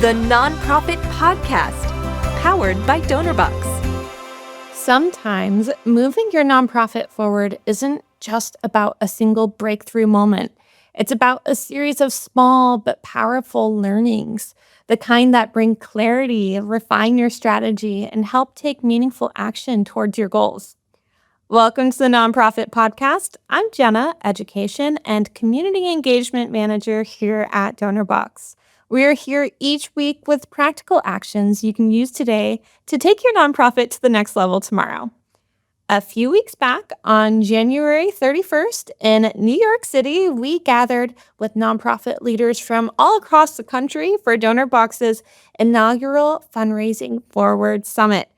the Nonprofit Podcast, powered by Donorbox. Sometimes moving your nonprofit forward isn't just about a single breakthrough moment. It's about a series of small but powerful learnings, the kind that bring clarity, refine your strategy, and help take meaningful action towards your goals. Welcome to the Nonprofit Podcast. I'm Jena, Education and Community Engagement Manager here at Donorbox. We are here each week with practical actions you can use today to take your nonprofit to the next level tomorrow. A few weeks back, on January 31st in New York City, we gathered with nonprofit leaders from all across the country for Donorbox's inaugural Fundraising Forward Summit.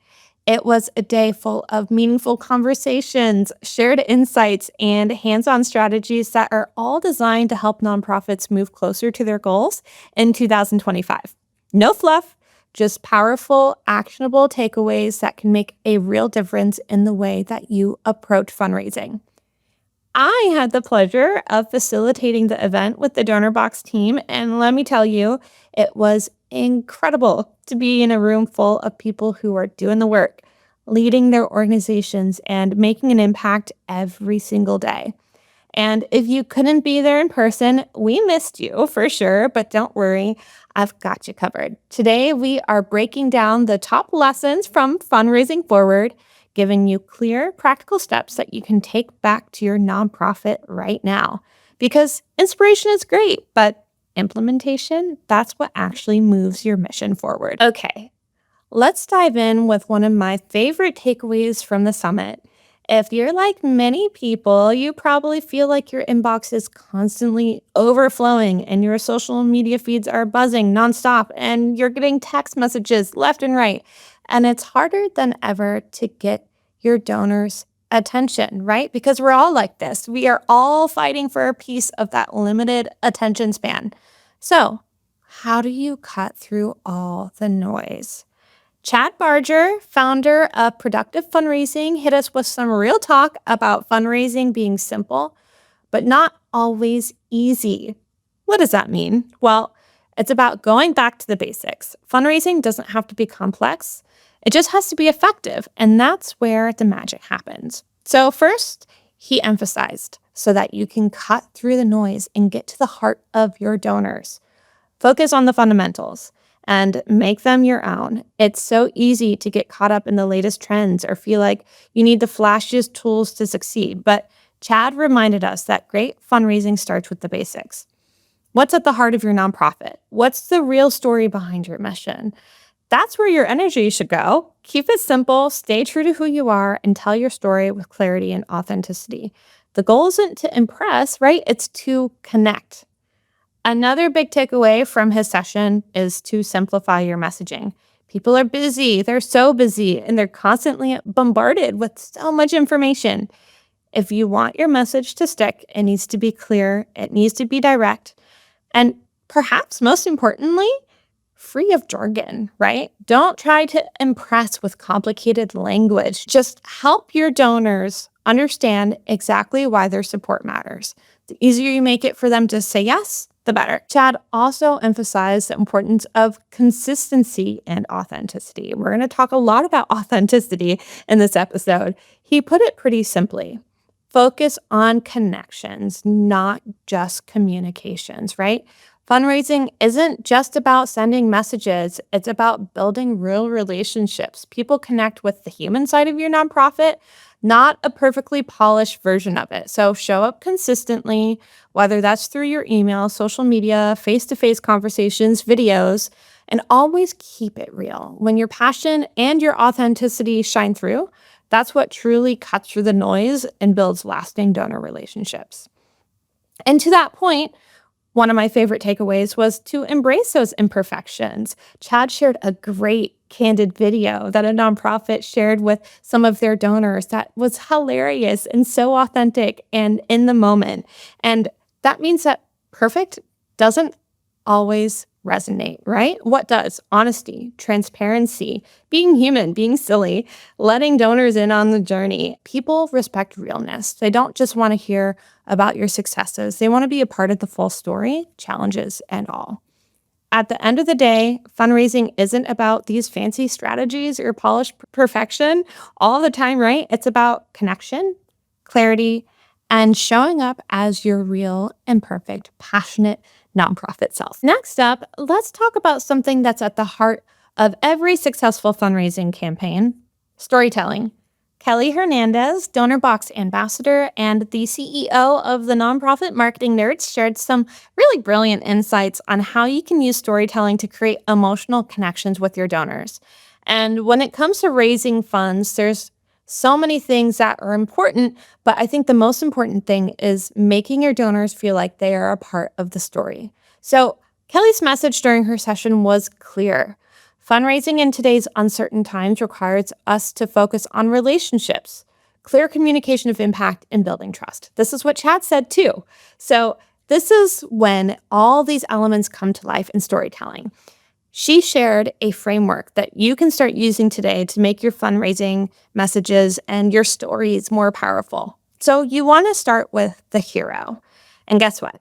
It was a day full of meaningful conversations, shared insights, and hands-on strategies that are all designed to help nonprofits move closer to their goals in 2025. No fluff, just powerful, actionable takeaways that can make a real difference in the way that you approach fundraising. I had the pleasure of facilitating the event with the Donorbox team, and let me tell you, it was incredible to be in a room full of people who are doing the work, leading their organizations, and making an impact every single day. And if you couldn't be there in person, we missed you for sure, but don't worry, I've got you covered. Today, we are breaking down the top lessons from Fundraising Forward, giving you clear, practical steps that you can take back to your nonprofit right now. Because inspiration is great, but implementation, that's what actually moves your mission forward. Okay, let's dive in with one of my favorite takeaways from the summit. If you're like many people, you probably feel like your inbox is constantly overflowing and your social media feeds are buzzing nonstop and you're getting text messages left and right. And it's harder than ever to get your donors' attention, right? Because we're all like this. We are all fighting for a piece of that limited attention span. So, how do you cut through all the noise? Chad Barger, founder of Productive Fundraising, hit us with some real talk about fundraising being simple, but not always easy. What does that mean? Well, it's about going back to the basics. Fundraising doesn't have to be complex. It just has to be effective, and that's where the magic happens. So first, he emphasized so that you can cut through the noise and get to the heart of your donors. Focus on the fundamentals and make them your own. It's so easy to get caught up in the latest trends or feel like you need the flashiest tools to succeed. But Chad reminded us that great fundraising starts with the basics. What's at the heart of your nonprofit? What's the real story behind your mission? That's where your energy should go. Keep it simple, stay true to who you are, and tell your story with clarity and authenticity. The goal isn't to impress, right? It's to connect. Another big takeaway from his session is to simplify your messaging. People are busy, they're so busy, and they're constantly bombarded with so much information. If you want your message to stick, it needs to be clear, it needs to be direct, and perhaps most importantly, free of jargon, right? Don't try to impress with complicated language. Just help your donors understand exactly why their support matters. The easier you make it for them to say yes, the better. Chad also emphasized the importance of consistency and authenticity. We're going to talk a lot about authenticity in this episode. He put it pretty simply. Focus on connections, not just communications, right? Fundraising isn't just about sending messages. It's about building real relationships. People connect with the human side of your nonprofit, not a perfectly polished version of it. So show up consistently, whether that's through your email, social media, face-to-face conversations, videos, and always keep it real. When your passion and your authenticity shine through, that's what truly cuts through the noise and builds lasting donor relationships. And to that point, one of my favorite takeaways was to embrace those imperfections. Chad shared a great candid video that a nonprofit shared with some of their donors that was hilarious and so authentic and in the moment. And that means that perfect doesn't always resonate, right? What does? Honesty, transparency, being human, being silly, letting donors in on the journey. People respect realness. They don't just want to hear about your successes. They want to be a part of the full story, challenges and all. At the end of the day, fundraising isn't about these fancy strategies or polished perfection all the time, right? It's about connection, clarity, and showing up as your real, imperfect, passionate nonprofit self. Next up, let's talk about something that's at the heart of every successful fundraising campaign: storytelling. Kelly Hernandez, Donorbox ambassador and the CEO of the Nonprofit Marketing Nerds, shared some really brilliant insights on how you can use storytelling to create emotional connections with your donors. And when it comes to raising funds, there's so many things that are important, but I think the most important thing is making your donors feel like they are a part of the story. So Kelly's message during her session was clear. Fundraising in today's uncertain times requires us to focus on relationships, clear communication of impact, and building trust. This is what Chad said too. So this is when all these elements come to life in storytelling. She shared a framework that you can start using today to make your fundraising messages and your stories more powerful. So you want to start with the hero. And guess what?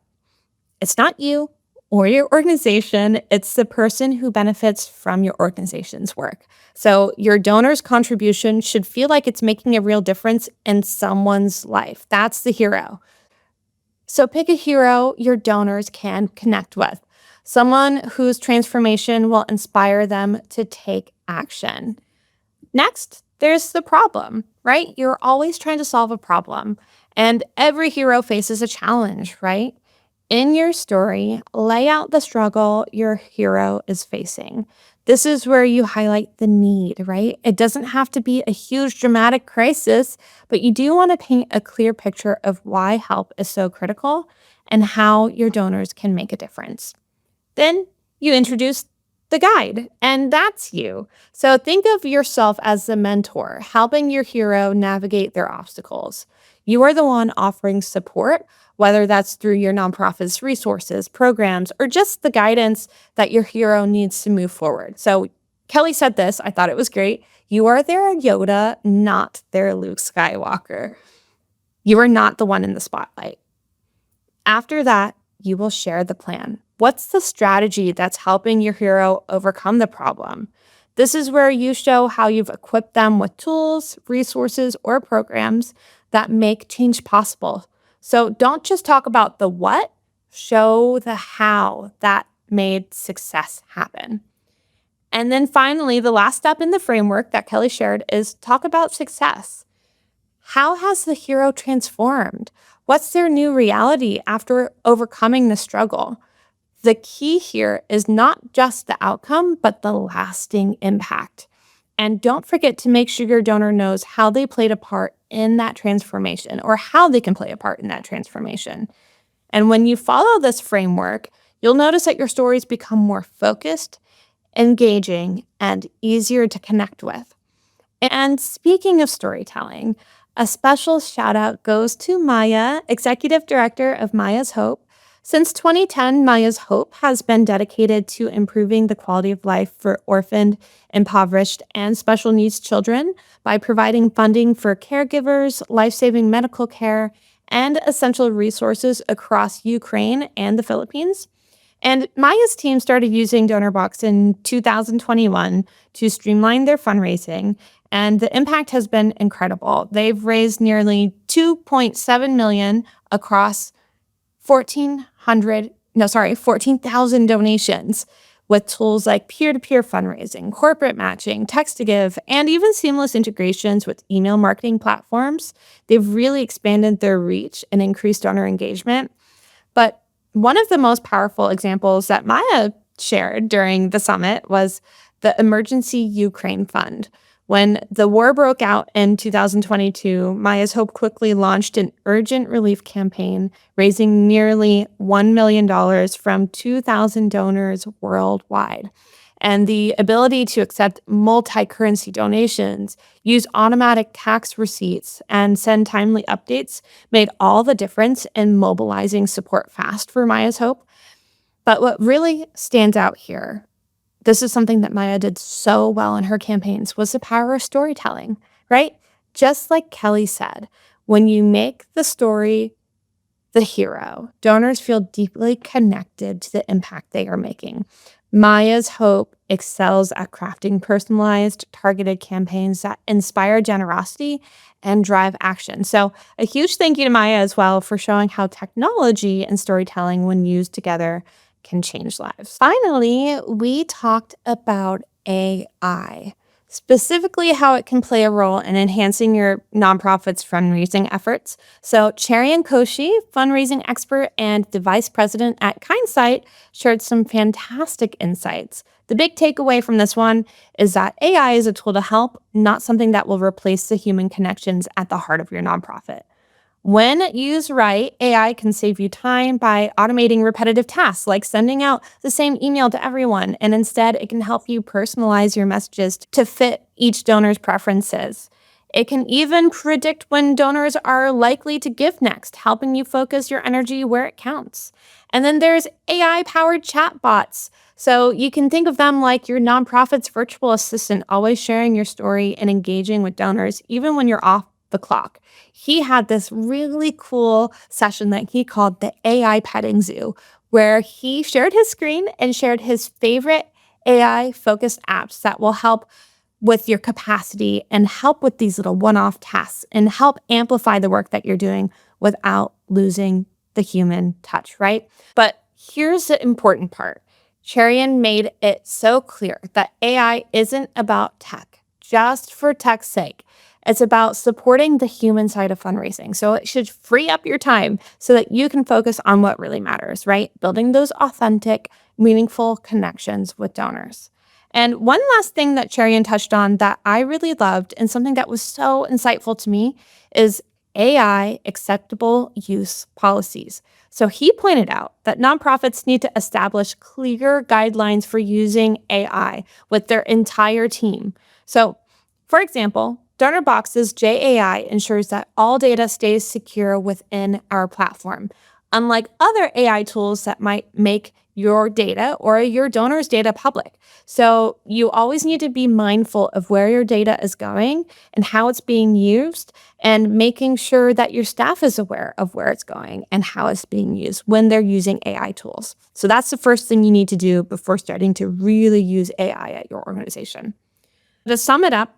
It's not you or your organization. It's the person who benefits from your organization's work. So your donor's contribution should feel like it's making a real difference in someone's life. That's the hero. So pick a hero your donors can connect with, someone whose transformation will inspire them to take action. Next, there's the problem, right? You're always trying to solve a problem, and every hero faces a challenge, right? In your story, lay out the struggle your hero is facing. This is where you highlight the need, right? It doesn't have to be a huge dramatic crisis, but you do want to paint a clear picture of why help is so critical and how your donors can make a difference. Then you introduce the guide, and that's you. So think of yourself as the mentor, helping your hero navigate their obstacles. You are the one offering support, whether that's through your nonprofit's resources, programs, or just the guidance that your hero needs to move forward. So Kelly said this, I thought it was great. You are their Yoda, not their Luke Skywalker. You are not the one in the spotlight. After that, you will share the plan. What's the strategy that's helping your hero overcome the problem? This is where you show how you've equipped them with tools, resources, or programs that make change possible. So don't just talk about the what, show the how that made success happen. And then finally, the last step in the framework that Kelly shared is talk about success. How has the hero transformed? What's their new reality after overcoming the struggle? The key here is not just the outcome, but the lasting impact. And don't forget to make sure your donor knows how they played a part in that transformation or how they can play a part in that transformation. And when you follow this framework, you'll notice that your stories become more focused, engaging, and easier to connect with. And speaking of storytelling, a special shout out goes to Maya, Executive Director of Maya's Hope. Since 2010, Maya's Hope has been dedicated to improving the quality of life for orphaned, impoverished, and special needs children by providing funding for caregivers, life-saving medical care, and essential resources across Ukraine and the Philippines. And Maya's team started using Donorbox in 2021 to streamline their fundraising, and the impact has been incredible. They've raised nearly $2.7 million across 14,000 donations with tools like peer-to-peer fundraising, corporate matching, text-to-give, and even seamless integrations with email marketing platforms. They've really expanded their reach and increased donor engagement. But one of the most powerful examples that Maya shared during the summit was the Emergency Ukraine Fund. When the war broke out in 2022, Maya's Hope quickly launched an urgent relief campaign, raising nearly $1 million from 2,000 donors worldwide. And the ability to accept multi-currency donations, use automatic tax receipts, and send timely updates made all the difference in mobilizing support fast for Maya's Hope. But what really stands out here, this is something that Maya did so well in her campaigns, was the power of storytelling, right? Just like Kelly said, when you make the story the hero. Donors feel deeply connected to the impact they are making. Maya's hope excels at crafting personalized, targeted campaigns that inspire generosity and drive action. So a huge thank you to Maya as well for showing how technology and storytelling, when used together, can change lives. Finally, we talked about AI, specifically how it can play a role in enhancing your nonprofit's fundraising efforts. So Cherian Koshi, fundraising expert and the vice president at Kindsight, shared some fantastic insights. The big takeaway from this one is that AI is a tool to help, not something that will replace the human connections at the heart of your nonprofit. When used right, AI can save you time by automating repetitive tasks like sending out the same email to everyone, and instead it can help you personalize your messages to fit each donor's preferences. It can even predict when donors are likely to give next, helping you focus your energy where it counts. And then there's AI-powered chatbots. So you can think of them like your nonprofit's virtual assistant, always sharing your story and engaging with donors, even when you're off the clock. He had this really cool session that he called the AI Petting Zoo, where he shared his screen and shared his favorite AI-focused apps that will help with your capacity and help with these little one-off tasks and help amplify the work that you're doing without losing the human touch, right? But here's the important part. Cherian made it so clear that AI isn't about tech, just for tech's sake. It's about supporting the human side of fundraising. So it should free up your time so that you can focus on what really matters, right? Building those authentic, meaningful connections with donors. And one last thing that Cherian touched on that I really loved and something that was so insightful to me is AI acceptable use policies. So he pointed out that nonprofits need to establish clear guidelines for using AI with their entire team. So, for example, Donorbox's JAI ensures that all data stays secure within our platform. Unlike other AI tools that might make your data or your donor's data public. So you always need to be mindful of where your data is going and how it's being used, and making sure that your staff is aware of where it's going and how it's being used when they're using AI tools. So that's the first thing you need to do before starting to really use AI at your organization. To sum it up,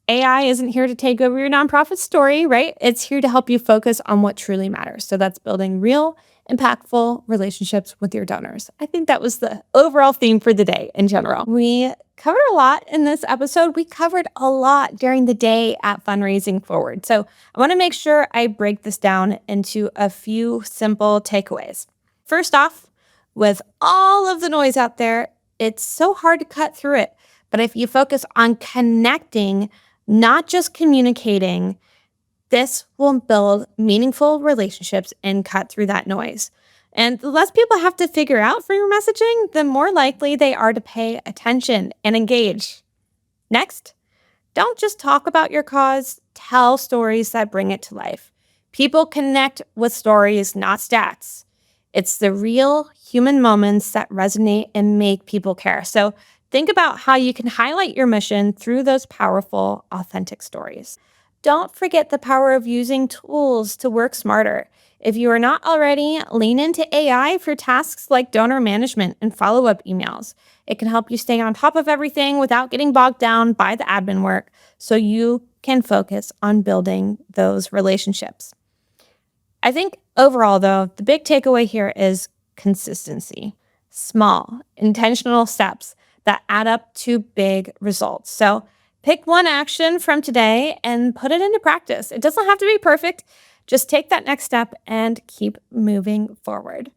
AI isn't here to take over your nonprofit story, right? It's here to help you focus on what truly matters. So that's building real, impactful relationships with your donors. I think that was the overall theme for the day in general. We covered a lot in this episode. We covered a lot during the day at Fundraising Forward. So I want to make sure I break this down into a few simple takeaways. First off, with all of the noise out there, it's so hard to cut through it. But if you focus on connecting, not just communicating, this will build meaningful relationships and cut through that noise. And the less people have to figure out for your messaging, the more likely they are to pay attention and engage. Next, don't just talk about your cause, tell stories that bring it to life. People connect with stories, not stats. It's the real human moments that resonate and make people care. So think about how you can highlight your mission through those powerful, authentic stories. Don't forget the power of using tools to work smarter. If you are not already, lean into AI for tasks like donor management and follow-up emails. It can help you stay on top of everything without getting bogged down by the admin work, so you can focus on building those relationships. I think overall, though, the big takeaway here is consistency. Small, intentional steps that add up to big results. So pick one action from today and put it into practice. It doesn't have to be perfect. Just take that next step and keep moving forward.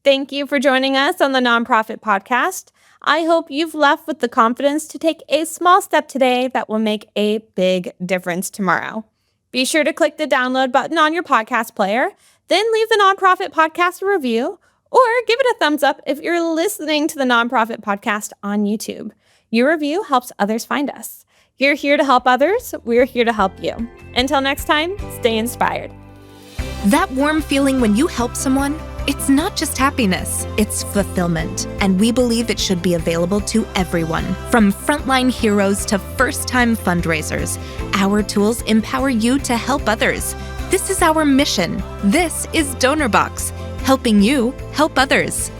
Thank you for joining us on the Nonprofit Podcast. I hope you've left with the confidence to take a small step today that will make a big difference tomorrow. Be sure to click the download button on your podcast player, then leave the Nonprofit Podcast a review, or give it a thumbs up if you're listening to the Nonprofit Podcast on YouTube. Your review helps others find us. You're here to help others. We're here to help you. Until next time, stay inspired. That warm feeling when you help someone, it's not just happiness, it's fulfillment. And we believe it should be available to everyone, from frontline heroes to first-time fundraisers. Our tools empower you to help others. This is our mission. This is Donorbox, helping you help others.